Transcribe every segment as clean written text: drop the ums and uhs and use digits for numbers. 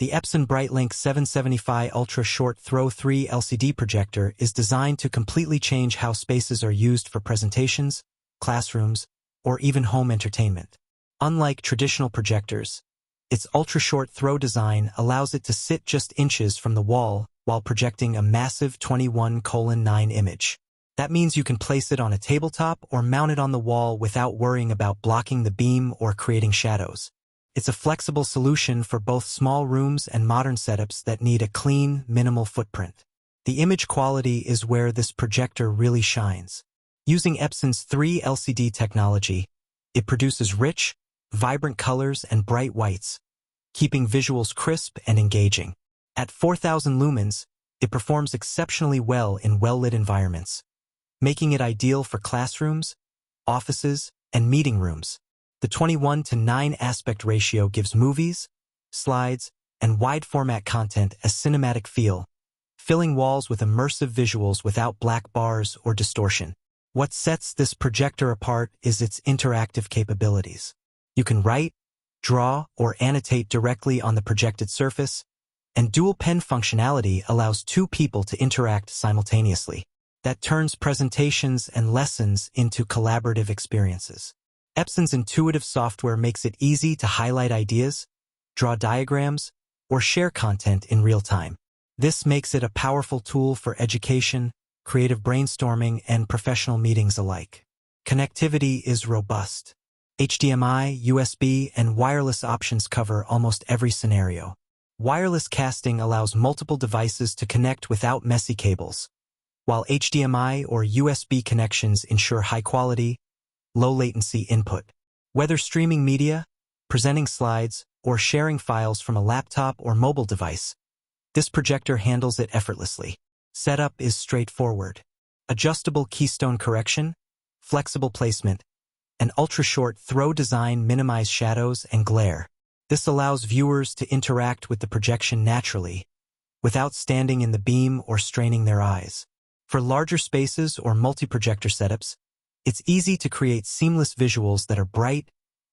The Epson BrightLink 770Fi Ultra Short Throw 3 LCD projector is designed to completely change how spaces are used for presentations, classrooms, or even home entertainment. Unlike traditional projectors, its ultra-short throw design allows it to sit just inches from the wall while projecting a massive 21:9 image. That means you can place it on a tabletop or mount it on the wall without worrying about blocking the beam or creating shadows. It's a flexible solution for both small rooms and modern setups that need a clean, minimal footprint. The image quality is where this projector really shines. Using Epson's 3 LCD technology, it produces rich, vibrant colors and bright whites, keeping visuals crisp and engaging. At 4,000 lumens, it performs exceptionally well in well-lit environments, making it ideal for classrooms, offices, and meeting rooms. The 21:9 aspect ratio gives movies, slides, and wide-format content a cinematic feel, filling walls with immersive visuals without black bars or distortion. What sets this projector apart is its interactive capabilities. You can write, draw, or annotate directly on the projected surface, and dual pen functionality allows 2 people to interact simultaneously. That turns presentations and lessons into collaborative experiences. Epson's intuitive software makes it easy to highlight ideas, draw diagrams, or share content in real time. This makes it a powerful tool for education, creative brainstorming, and professional meetings alike. Connectivity is robust. HDMI, USB, and wireless options cover almost every scenario. Wireless casting allows multiple devices to connect without messy cables, while HDMI or USB connections ensure high-quality, low-latency input. Whether streaming media, presenting slides, or sharing files from a laptop or mobile device, this projector handles it effortlessly. Setup is straightforward. Adjustable keystone correction, flexible placement, and ultra-short throw design minimize shadows and glare. This allows viewers to interact with the projection naturally, without standing in the beam or straining their eyes. For larger spaces or multi-projector setups, it's easy to create seamless visuals that are bright,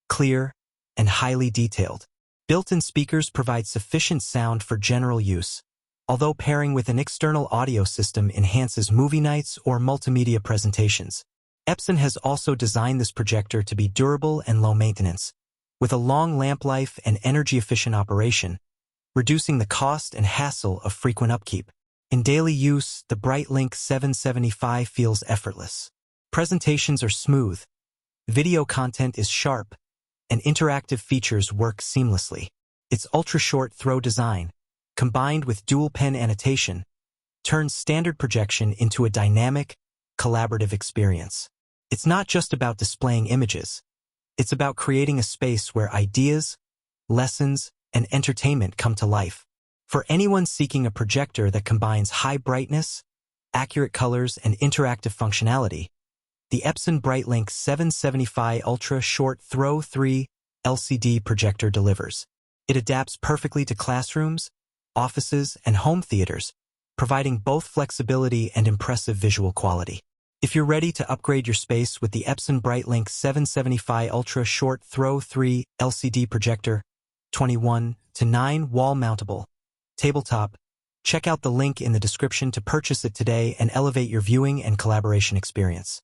clear, and highly detailed. Built-in speakers provide sufficient sound for general use, although pairing with an external audio system enhances movie nights or multimedia presentations. Epson has also designed this projector to be durable and low maintenance, with a long lamp life and energy-efficient operation, reducing the cost and hassle of frequent upkeep. In daily use, the BrightLink 770Fi feels effortless. Presentations are smooth, video content is sharp, and interactive features work seamlessly. Its ultra-short throw design, combined with dual-pen annotation, turns standard projection into a dynamic, collaborative experience. It's not just about displaying images. It's about creating a space where ideas, lessons, and entertainment come to life. For anyone seeking a projector that combines high brightness, accurate colors, and interactive functionality, the Epson BrightLink 770Fi Ultra Short Throw 3 LCD projector delivers. It adapts perfectly to classrooms, offices, and home theaters, providing both flexibility and impressive visual quality. If you're ready to upgrade your space with the Epson BrightLink 770Fi Ultra Short Throw 3 LCD projector, 21:9 wall mountable, tabletop, check out the link in the description to purchase it today and elevate your viewing and collaboration experience.